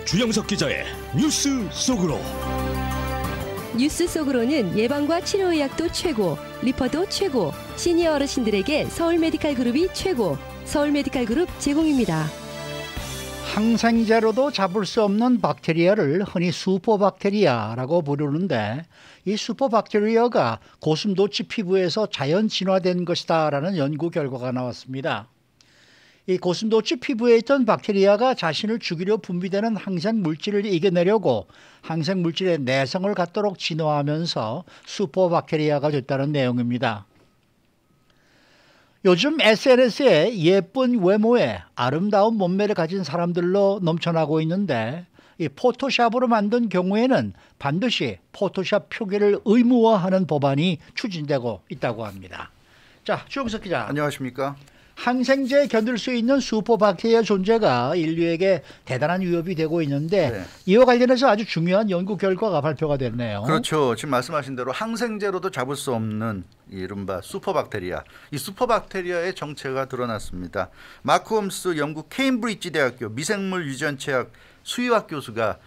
주영석 기자의 뉴스 속으로. 뉴스 속으로는 예방과 치료의학도 최고, 리퍼도 최고, 시니어 어르신들에게 서울메디칼그룹이 최고, 서울메디칼그룹 제공입니다. 항생제로도 잡을 수 없는 박테리아를 흔히 슈퍼박테리아라고 부르는데, 이 슈퍼박테리아가 고슴도치 피부에서 자연 진화된 것이다라는 연구 결과가 나왔습니다. 이 고슴도치 피부에 있던 박테리아가 자신을 죽이려 분비되는 항생 물질을 이겨내려고 항생 물질의 내성을 갖도록 진화하면서 슈퍼박테리아가 됐다는 내용입니다. 요즘 SNS에 예쁜 외모에 아름다운 몸매를 가진 사람들로 넘쳐나고 있는데, 이 포토샵으로 만든 경우에는 반드시 포토샵 표기를 의무화하는 법안이 추진되고 있다고 합니다. 자, 주영석 기자. 안녕하십니까? 항생제에 견딜 수 있는 슈퍼박테리아 존재가 인류에게 대단한 위협이 되고 있는데, 네. 이와 관련해서 아주 중요한 연구 결과가 발표가 됐네요. 그렇죠. 지금 말씀하신 대로 항생제로도 잡을 수 없는 이른바 슈퍼박테리아. 이 슈퍼박테리아의 정체가 드러났습니다. 마크 홈스 영국 케임브리지 대학교 미생물 유전체학 수의학 교수가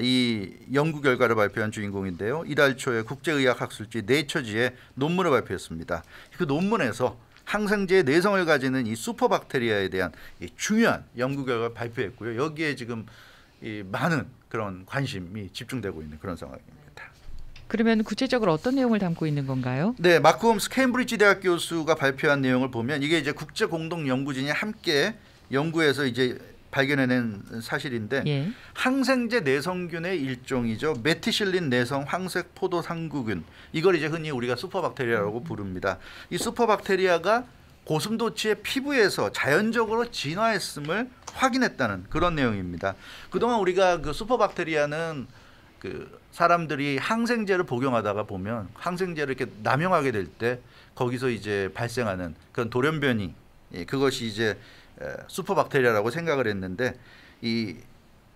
이 연구 결과를 발표한 주인공인데요. 이달 초에 국제의학학술지 네이처지에 논문을 발표했습니다. 그 논문에서 항생제의 내성을 가지는 이 슈퍼박테리아에 대한 이 중요한 연구 결과를 발표했고요. 여기에 지금 이 많은 그런 관심이 집중되고 있는 그런 상황입니다. 그러면 구체적으로 어떤 내용을 담고 있는 건가요? 네, 마크 홈스 케임브리지 대학 교수가 발표한 내용을 보면 이게 이제 국제 공동 연구진이 함께 연구해서 이제 발견해낸 사실인데, 예. 항생제 내성균의 일종이죠. 메티실린 내성 황색 포도 상구균, 이걸 이제 흔히 우리가 슈퍼박테리아라고 부릅니다. 이 슈퍼박테리아가 고슴도치의 피부에서 자연적으로 진화했음을 확인했다는 그런 내용입니다. 그동안 우리가 그 슈퍼박테리아는 그 사람들이 항생제를 복용하다가 보면 항생제를 이렇게 남용하게 될 때 거기서 이제 발생하는 그런 돌연변이, 그것이 이제 슈퍼박테리아라고 생각을 했는데, 이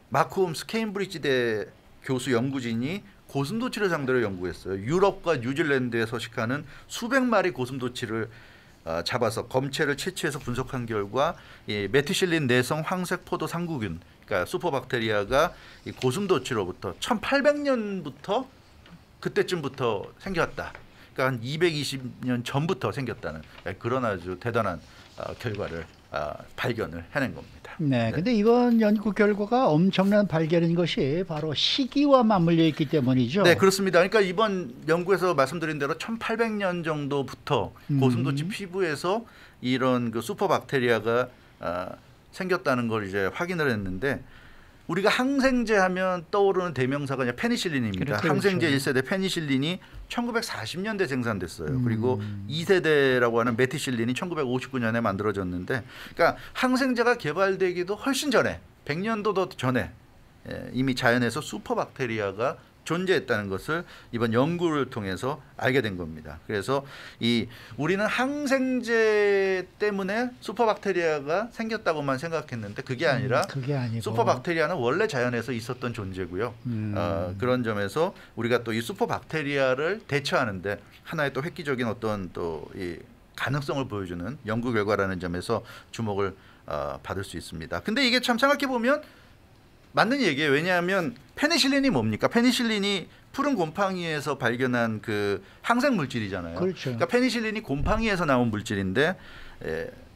마크 홈스 케임브리지대 교수 연구진이 고슴도치를 상대로 연구했어요. 유럽과 뉴질랜드에 서식하는 수백 마리 고슴도치를 잡아서 검체를 채취해서 분석한 결과 이 메티실린 내성 황색 포도 상구균, 그러니까 슈퍼박테리아가 이 고슴도치로부터 1800년부터 그때쯤부터 생겼다. 그러니까 한 220년 전부터 생겼다는 그런 아주 대단한 결과를 발견을 해낸 겁니다. 네, 근데 이번 연구 결과가 엄청난 발견인 것이 바로 시기와 맞물려 있기 때문이죠. 네, 그렇습니다. 그러니까 이번 연구에서 말씀드린 대로 1800년 정도부터 고슴도치 피부에서 이런 그 슈퍼박테리아가 생겼다는 걸 이제 확인을 했는데, 우리가 항생제 하면 떠오르는 대명사가 그냥 페니실린입니다. 그렇죠. 항생제 1세대 페니실린이 1940년대 생산됐어요. 그리고 2세대라고 하는 메티실린이 1959년에 만들어졌는데, 그러니까 항생제가 개발되기도 훨씬 전에, 100년도 더 전에 이미 자연에서 슈퍼박테리아가 존재했다는 것을 이번 연구를 통해서 알게 된 겁니다. 그래서 우리는 항생제 때문에 슈퍼박테리아가 생겼다고만 생각했는데 그게 아니라 그게 아니고 슈퍼박테리아는 원래 자연에서 있었던 존재고요. 그런 점에서 우리가 또 이 슈퍼박테리아를 대처하는데 하나의 또 획기적인 어떤 또 이 가능성을 보여주는 연구 결과라는 점에서 주목을 받을 수 있습니다. 근데 이게 참 생각해 보면 맞는 얘기예요. 왜냐하면 페니실린이 뭡니까? 페니실린이 푸른 곰팡이에서 발견한 그 항생 물질이잖아요. 그렇죠. 그러니까 페니실린이 곰팡이에서 나온 물질인데,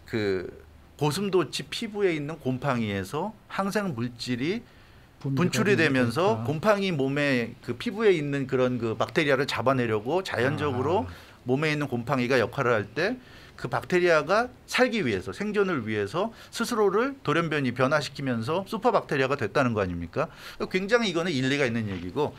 그 고슴도치 피부에 있는 곰팡이에서 항생 물질이 분출이 되면서 곰팡이 몸에 그 피부에 있는 그런 그 박테리아를 잡아내려고 자연적으로 몸에 있는 곰팡이가 역할을 할 때 그 박테리아가 살기 위해서, 생존을 위해서 스스로를 돌연변이 변화시키면서 슈퍼박테리아가 됐다는 거 아닙니까? 굉장히 이거는 일리가 있는 얘기고,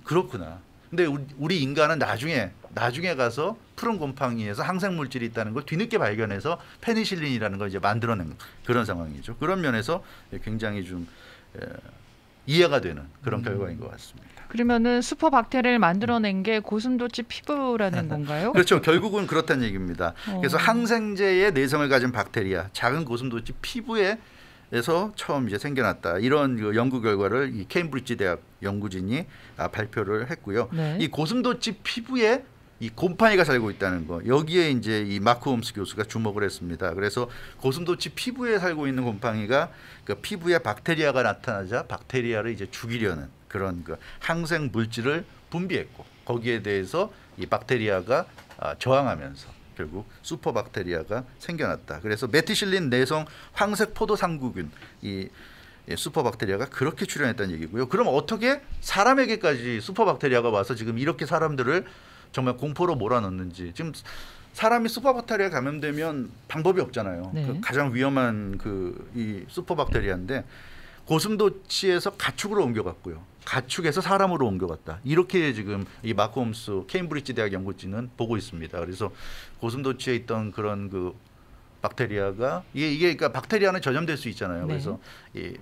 그렇구나. 근데 우리 인간은 나중에 가서 푸른 곰팡이에서 항생 물질이 있다는 걸 뒤늦게 발견해서 페니실린이라는 걸 이제 만들어낸 그런 상황이죠. 그런 면에서 굉장히 좀 이해가 되는 그런 결과인 것 같습니다. 그러면은 슈퍼박테리아를 만들어낸 게 고슴도치 피부라는 건가요? 그렇죠. 결국은 그렇다는 얘기입니다. 그래서 항생제의 내성을 가진 박테리아, 작은 고슴도치 피부에서 처음 이제 생겨났다. 이런 그 연구 결과를 이 케임브리지 대학 연구진이 발표를 했고요. 네. 이 고슴도치 피부에 이 곰팡이가 살고 있다는 거, 여기에 이제 이 마크 홈스 교수가 주목을 했습니다. 그래서 고슴도치 피부에 살고 있는 곰팡이가 그 피부에 박테리아가 나타나자 박테리아를 이제 죽이려는 그런 그 항생 물질을 분비했고, 거기에 대해서 이 박테리아가 저항하면서 결국 슈퍼박테리아가 생겨났다. 그래서 메티실린 내성 황색 포도 상구균, 이 슈퍼박테리아가 그렇게 출현했다는 얘기고요. 그럼 어떻게 사람에게까지 슈퍼박테리아가 와서 지금 이렇게 사람들을 정말 공포로 몰아넣는지. 지금 사람이 슈퍼박테리아 감염되면 방법이 없잖아요. 네. 그 가장 위험한 이 슈퍼박테리아인데 고슴도치에서 가축으로 옮겨갔고요. 가축에서 사람으로 옮겨갔다. 이렇게 지금 이 마크 홈스 케임브리지 대학 연구진은 보고 있습니다. 그래서 고슴도치에 있던 그런 그 박테리아가 이게 그러니까 박테리아는 전염될 수 있잖아요. 네. 그래서 이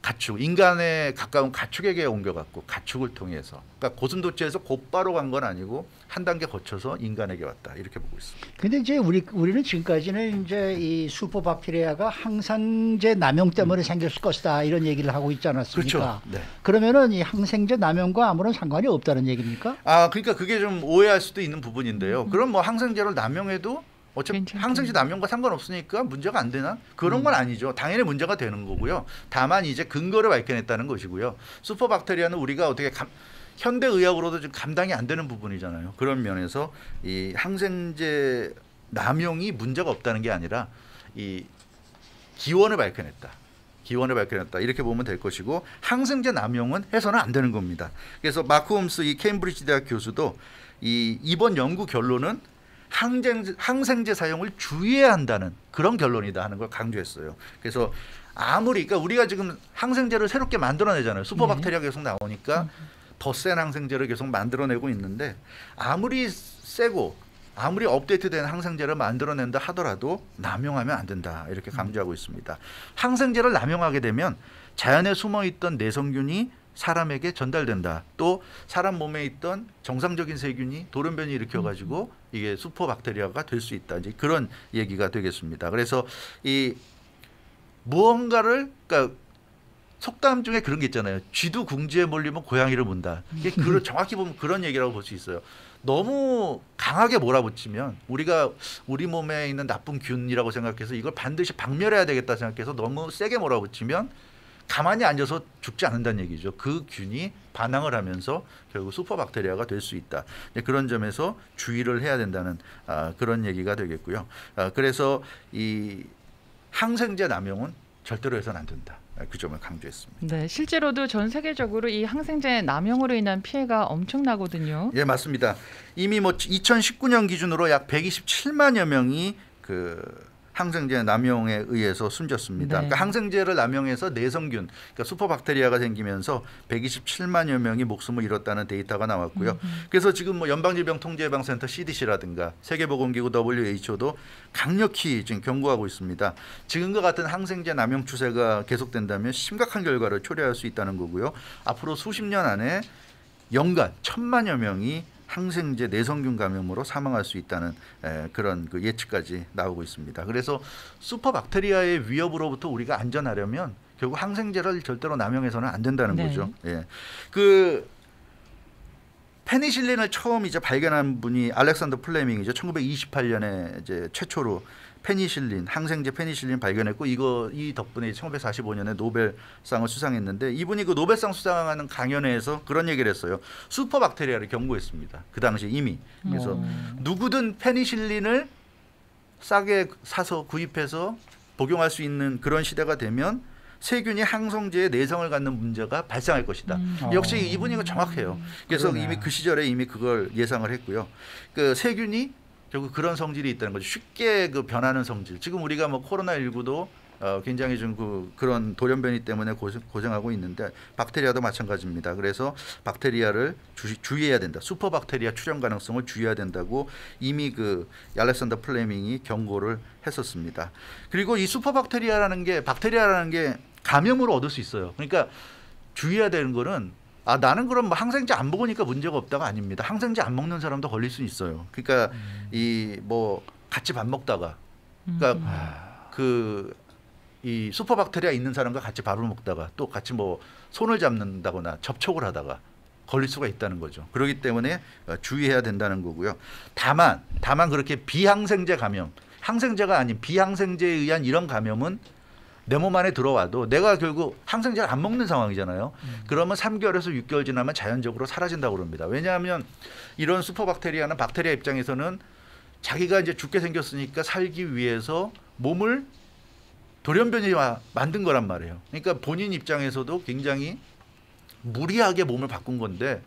가축, 인간에 가까운 가축에게 옮겨갔고, 가축을 통해서, 그러니까 고슴도치에서 곧바로 간 건 아니고 한 단계 거쳐서 인간에게 왔다, 이렇게 보고 있습니다. 근데 이제 우리는 지금까지는 이제 이 슈퍼박테리아가 항생제 남용 때문에 생겼을 것이다 이런 얘기를 하고 있지 않았습니까? 그렇죠. 네. 그러면은 이 항생제 남용과 아무런 상관이 없다는 얘기입니까? 그러니까 그게 좀 오해할 수도 있는 부분인데요. 그럼 뭐 항생제를 남용해도 어차피 항생제 남용과 상관없으니까 문제가 안 되나? 그런 건 아니죠. 당연히 문제가 되는 거고요. 다만 이제 근거를 밝혀냈다는 것이고요. 슈퍼박테리아는 우리가 어떻게 현대 의학으로도 좀 감당이 안 되는 부분이잖아요. 그런 면에서 이 항생제 남용이 문제가 없다는 게 아니라 이 기원을 밝혀냈다. 기원을 밝혀냈다. 이렇게 보면 될 것이고, 항생제 남용은 해서는 안 되는 겁니다. 그래서 마크 홈스 이 케임브리지 대학 교수도 이번 연구 결론은 항생제 사용을 주의해야 한다는 그런 결론이다 하는 걸 강조했어요. 그래서 그러니까 우리가 지금 항생제를 새롭게 만들어내잖아요. 슈퍼박테리아가 계속 나오니까 더 센 항생제를 계속 만들어내고 있는데, 아무리 세고 아무리 업데이트된 항생제를 만들어낸다 하더라도 남용하면 안 된다, 이렇게 강조하고 있습니다. 항생제를 남용하게 되면 자연에 숨어있던 내성균이 사람에게 전달된다. 또 사람 몸에 있던 정상적인 세균이 돌연변이 일으켜가지고 이게 슈퍼박테리아가 될 수 있다. 이제 그런 얘기가 되겠습니다. 그래서 이 무언가를, 그러니까 속담 중에 그런 게 있잖아요. 쥐도 궁지에 몰리면 고양이를 문다. 이게 정확히 보면 그런 얘기라고 볼 수 있어요. 너무 강하게 몰아붙이면 우리가 우리 몸에 있는 나쁜 균이라고 생각해서 이걸 반드시 박멸해야 되겠다 생각해서 너무 세게 몰아붙이면 가만히 앉아서 죽지 않는다는 얘기죠. 그 균이 반항을 하면서 결국 슈퍼박테리아가 될 수 있다. 그런 점에서 주의를 해야 된다는 그런 얘기가 되겠고요. 그래서 이 항생제 남용은 절대로 해서는 안 된다. 그 점을 강조했습니다. 네, 실제로도 전 세계적으로 이 항생제 남용으로 인한 피해가 엄청나거든요. 예, 맞습니다. 이미 2019년 기준으로 약 127만여 명이 항생제 남용에 의해서 숨졌습니다. 네. 그러니까 항생제를 남용해서 내성균, 그러니까 슈퍼박테리아가 생기면서 127만여 명이 목숨을 잃었다는 데이터가 나왔고요. 그래서 지금 연방질병통제예방센터 CDC라든가 세계보건기구 WHO도 강력히 지금 경고하고 있습니다. 지금과 같은 항생제 남용 추세가 계속된다면 심각한 결과를 초래할 수 있다는 거고요. 앞으로 수십 년 안에 연간 1,000만여 명이 항생제 내성균 감염으로 사망할 수 있다는 그런 그 예측까지 나오고 있습니다. 그래서 슈퍼박테리아의 위협으로부터 우리가 안전하려면 결국 항생제를 절대로 남용해서는 안 된다는 거죠. 예. 그 페니실린을 처음 이제 발견한 분이 알렉산더 플레밍이죠. 1928년에 이제 최초로 페니실린, 항생제 페니실린 발견했고, 이 덕분에 1945년에 노벨상을 수상했는데, 이분이 그 노벨상 수상하는 강연회에서 그런 얘기를 했어요. 슈퍼박테리아를 경고했습니다. 그 당시 이미. 그래서 누구든 페니실린을 싸게 사서 구입해서 복용할 수 있는 그런 시대가 되면 세균이 항생제에 내성을 갖는 문제가 발생할 것이다. 역시 이분이 정확해요. 그래서 이미 그 시절에 이미 그걸 예상을 했고요. 그 세균이 결국 그런 성질이 있다는 거죠. 쉽게 변하는 성질. 지금 우리가 코로나19도 굉장히 좀 그런 돌연변이 때문에 고생하고 있는데, 박테리아도 마찬가지입니다. 그래서 박테리아를 주의해야 된다. 슈퍼박테리아 출현 가능성을 주의해야 된다고 이미 알렉산더 플레밍이 경고를 했었습니다. 그리고 이 슈퍼박테리아라는 게, 박테리아라는 게 감염으로 얻을 수 있어요. 그러니까 주의해야 되는 거는, 나는 그럼 항생제 안 먹으니까 문제가 없다가 아닙니다. 항생제 안 먹는 사람도 걸릴 수 있어요. 그러니까 같이 밥 먹다가, 그러니까 이 슈퍼박테리아 있는 사람과 같이 밥을 먹다가 또 같이 손을 잡는다거나 접촉을 하다가 걸릴 수가 있다는 거죠. 그렇기 때문에 주의해야 된다는 거고요. 다만 그렇게 비항생제 감염, 항생제가 아닌 비항생제에 의한 이런 감염은 내 몸 안에 들어와도 내가 결국 항생제를 안 먹는 상황이잖아요. 그러면 3개월에서 6개월 지나면 자연적으로 사라진다고 그럽니다. 왜냐하면 이런 슈퍼박테리아는 박테리아 입장에서는 자기가 이제 죽게 생겼으니까 살기 위해서 몸을 돌연변이 만든 거란 말이에요. 그러니까 본인 입장에서도 굉장히 무리하게 몸을 바꾼 건데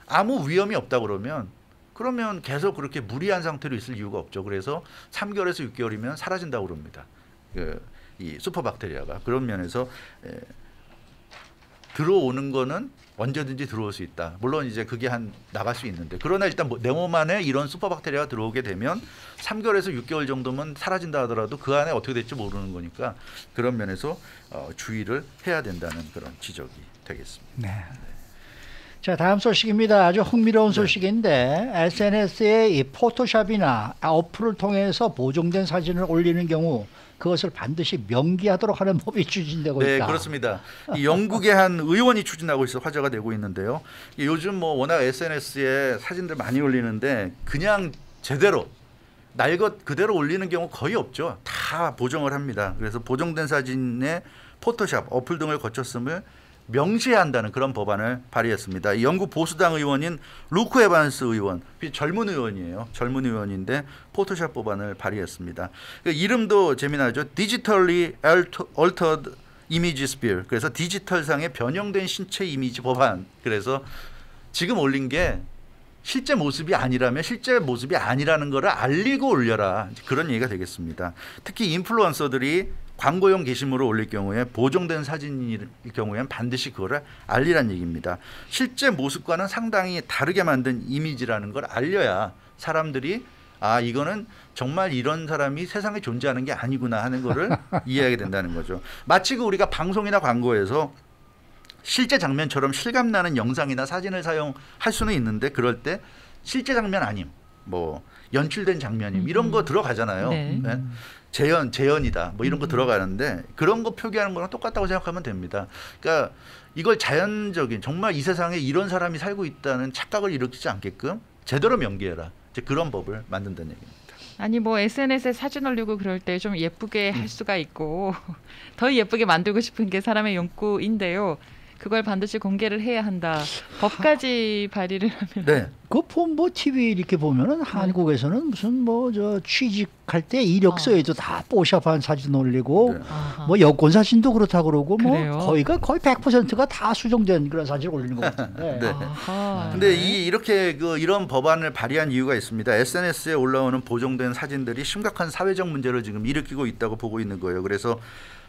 아무 위험이 없다 그러면 계속 그렇게 무리한 상태로 있을 이유가 없죠. 그래서 3개월에서 6개월이면 사라진다고 그럽니다. 이 슈퍼박테리아가 그런 면에서 들어오는 거는 언제든지 들어올 수 있다. 물론 이제 그게 나갈 수 있는데 그러나 일단 내 몸 안에 이런 슈퍼박테리아가 들어오게 되면 3개월에서 6개월 정도면 사라진다 하더라도 그 안에 어떻게 될지 모르는 거니까 그런 면에서 주의를 해야 된다는 그런 지적이 되겠습니다. 네. 자, 다음 소식입니다. 아주 흥미로운 소식인데 SNS에 이 포토샵이나 어플을 통해서 보정된 사진을 올리는 경우 그것을 반드시 명기하도록 하는 법이 추진되고 있다. 네, 그렇습니다. 이 영국의 한 의원이 추진하고 있어 화제가 되고 있는데요. 요즘 뭐 워낙 SNS에 사진들 많이 올리는데 그냥 제대로 날 것 그대로 올리는 경우 거의 없죠. 다 보정을 합니다. 그래서 보정된 사진에 포토샵, 어플 등을 거쳤음을 명시해야 한다는 그런 법안을 발의했습니다. 영국 보수당 의원인 루크 에반스 의원, 젊은 의원이에요. 젊은 의원인데 포토샵 법안을 발의했습니다. 이름도 재미나죠. Digitally Altered Images Bill. 그래서 디지털상의 변형된 신체 이미지 법안. 그래서 지금 올린 게 실제 모습이 아니라면 실제 모습이 아니라는 것을 알리고 올려라. 그런 얘기가 되겠습니다. 특히 인플루언서들이 광고용 게시물을 올릴 경우에 보정된 사진일 경우에는 반드시 그거를 알리란 얘기입니다. 실제 모습과는 상당히 다르게 만든 이미지라는 걸 알려야 사람들이 아 이거는 정말 이런 사람이 세상에 존재하는 게 아니구나 하는 거를 이해하게 된다는 거죠. 마치 우리가 방송이나 광고에서 실제 장면처럼 실감나는 영상이나 사진을 사용할 수는 있는데 그럴 때 실제 장면 아님 뭐 연출된 장면임 이런 거 들어가잖아요. 네. 네? 재현이다 뭐 이런 거 들어가는데 그런 거 표기하는 거랑 똑같다고 생각하면 됩니다. 그러니까 이걸 자연적인 정말 이 세상에 이런 사람이 살고 있다는 착각을 일으키지 않게끔 제대로 명기해라. 이제 그런 법을 만든다는 얘기입니다. 아니 뭐 SNS에 사진 올리고 그럴 때 좀 예쁘게 할 수가 있고 더 예쁘게 만들고 싶은 게 사람의 욕구인데요. 그걸 반드시 공개를 해야 한다. 법까지 발의를 하면. 네. 뭐 TV 이렇게 보면은 한국에서는 무슨 뭐 저 취직할 때 이력서에도 다 뽀샵한 사진 올리고 네. 뭐 여권 사진도 그렇다 그러고 그래요? 뭐 거의 100%가 다 수정된 그런 사진을 올리는 것 같은데. 네. 근데 이렇게 이런 법안을 발의한 이유가 있습니다. SNS에 올라오는 보정된 사진들이 심각한 사회적 문제를 지금 일으키고 있다고 보고 있는 거예요. 그래서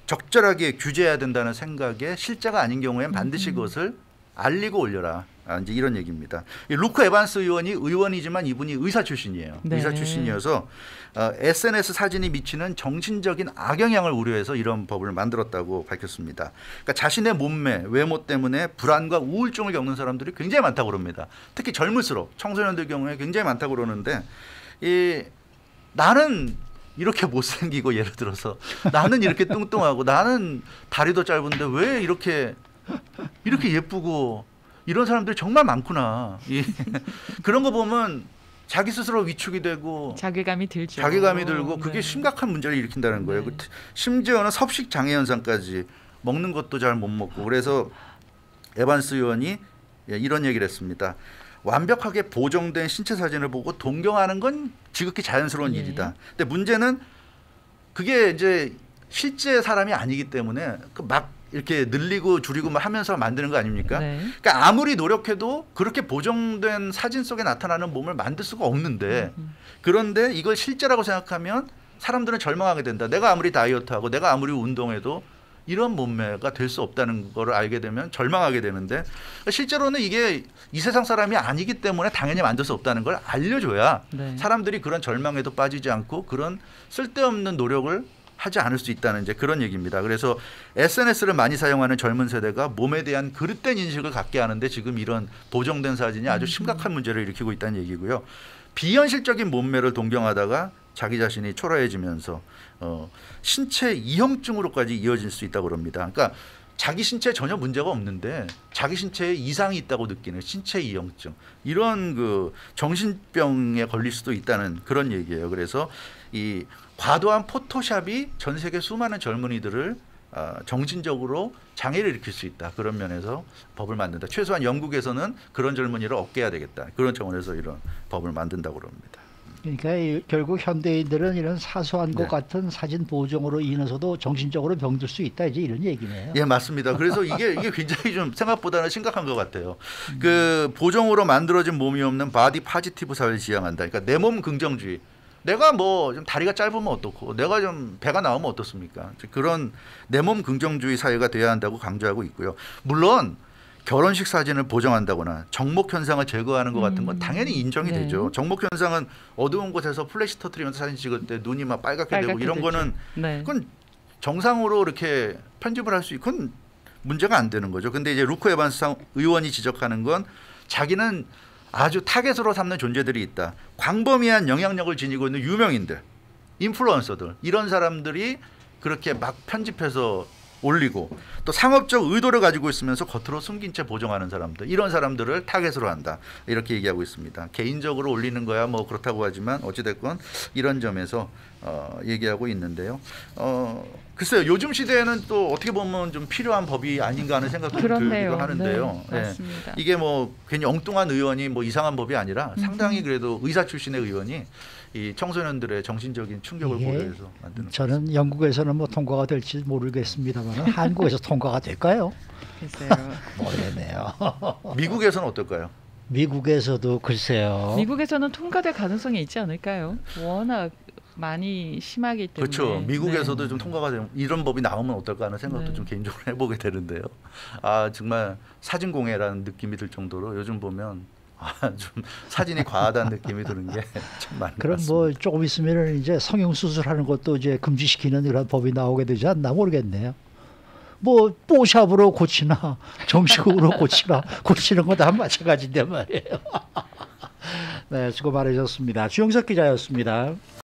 적절하게 규제해야 된다는 생각에 실제가 아닌 경우에는 반드시 그것을 알리고 올려라. 이제 이런 얘기입니다. 루크 에반스 의원이 의원이지만 이분이 의사 출신이에요. 네. 의사 출신이어서 SNS 사진이 미치는 정신적인 악영향을 우려해서 이런 법을 만들었다고 밝혔습니다. 그러니까 자신의 몸매, 외모 때문에 불안과 우울증을 겪는 사람들이 굉장히 많다고 그럽니다. 특히 젊을수록 청소년들 경우에 굉장히 많다고 그러는데 나는 이렇게 못생기고 예를 들어서 나는 이렇게 뚱뚱하고 나는 다리도 짧은데 왜 이렇게 예쁘고 이런 사람들이 정말 많구나. 그런 거 보면 자기 스스로 위축이 되고 자괴감이 들죠. 자괴감이 들고 그게 네. 심각한 문제를 일으킨다는 거예요. 네. 심지어는 섭식 장애 현상까지 먹는 것도 잘 못 먹고 그래서 에반스 의원이 이런 얘기를 했습니다. 완벽하게 보정된 신체 사진을 보고 동경하는 건 지극히 자연스러운 일이다. 근데 문제는 그게 이제 실제 사람이 아니기 때문에 막 이렇게 늘리고 줄이고 막 하면서 만드는 거 아닙니까? 네. 그러니까 아무리 노력해도 그렇게 보정된 사진 속에 나타나는 몸을 만들 수가 없는데 그런데 이걸 실제라고 생각하면 사람들은 절망하게 된다. 내가 아무리 다이어트하고 내가 아무리 운동해도 이런 몸매가 될 수 없다는 걸 알게 되면 절망하게 되는데 실제로는 이게 이 세상 사람이 아니기 때문에 당연히 만들 수 없다는 걸 알려줘야 네. 사람들이 그런 절망에도 빠지지 않고 그런 쓸데없는 노력을 하지 않을 수 있다는 이제 그런 얘기입니다. 그래서 SNS를 많이 사용하는 젊은 세대가 몸에 대한 그릇된 인식을 갖게 하는데 지금 이런 보정된 사진이 아주 심각한 문제를 일으키고 있다는 얘기고요. 비현실적인 몸매를 동경하다가 자기 자신이 초라해지면서 신체 이형증으로까지 이어질 수 있다고 합니다. 그러니까 자기 신체에 전혀 문제가 없는데 자기 신체에 이상이 있다고 느끼는 신체 이형증, 이런 그 정신병에 걸릴 수도 있다는 그런 얘기예요. 그래서 이 과도한 포토샵이 전 세계 수많은 젊은이들을 정신적으로 장애를 일으킬 수 있다. 그런 면에서 법을 만든다. 최소한 영국에서는 그런 젊은이를 없애야 되겠다. 그런 차원에서 이런 법을 만든다고 그럽니다. 그러니까 결국 현대인들은 이런 사소한 네. 것 같은 사진 보정으로 인해서도 정신적으로 병들 수 있다, 이제 이런 얘기네요. 예, 맞습니다. 그래서 이게 굉장히 좀 생각보다는 심각한 것 같아요. 그 보정으로 만들어진 몸이 없는 바디 파지티브 사회를 지향한다. 그러니까 내 몸 긍정주의. 내가 뭐 좀 다리가 짧으면 어떻고, 내가 좀 배가 나오면 어떻습니까? 그런 내 몸 긍정주의 사회가 돼야 한다고 강조하고 있고요. 물론 결혼식 사진을 보정한다거나 정목 현상을 제거하는 것 같은 건 당연히 인정이 네. 되죠. 정목 현상은 어두운 곳에서 플래시 터트리면서 사진 찍을 때 눈이 막 빨갛게 되고 이런 되죠. 거는 네. 그건 정상으로 이렇게 편집을 할 수 있고 그건 문제가 안 되는 거죠. 근데 이제 루크 에반스 의원이 지적하는 건 자기는 아주 타겟으로 삼는 존재들이 있다. 광범위한 영향력을 지니고 있는 유명인들, 인플루언서들, 이런 사람들이 그렇게 막 편집해서 올리고 또 상업적 의도를 가지고 있으면서 겉으로 숨긴 채 보정하는 사람들, 이런 사람들을 타겟으로 한다. 이렇게 얘기하고 있습니다. 개인적으로 올리는 거야 뭐 그렇다고 하지만 어찌됐건 이런 점에서 얘기하고 있는데요. 글쎄요, 요즘 시대에는 또 어떻게 보면 좀 필요한 법이 아닌가 하는 생각도 들기도 하는데요. 네, 맞습니다. 이게 뭐 괜히 엉뚱한 의원이 뭐 이상한 법이 아니라 상당히 그래도 의사 출신의 의원이 이 청소년들의 정신적인 충격을 고려해서 만드는. 저는 영국에서는 뭐 통과가 될지 모르겠습니다만 한국에서 통과가 될까요? 글쎄요. 모르겠네요. 미국에서는 어떨까요? 미국에서도 글쎄요. 미국에서는 통과될 가능성이 있지 않을까요? 워낙 많이 심하기 때문에. 그렇죠. 미국에서도 네. 좀 통과가 되면 이런 법이 나오면 어떨까 하는 생각도 네. 좀 개인적으로 해보게 되는데요. 아 정말 사진공예라는 느낌이 들 정도로 요즘 보면 좀 사진이 과하다는 느낌이 드는 게 참 많은 것 그럼 같습니다. 뭐 조금 있으면 이제 성형 수술하는 것도 이제 금지시키는 이런 법이 나오게 되지 않나 모르겠네요. 뭐 뽀샵으로 고치나 정식으로 고치는 거 다 마찬가지인데 말이에요. 네, 수고 많으셨습니다. 주영석 기자였습니다.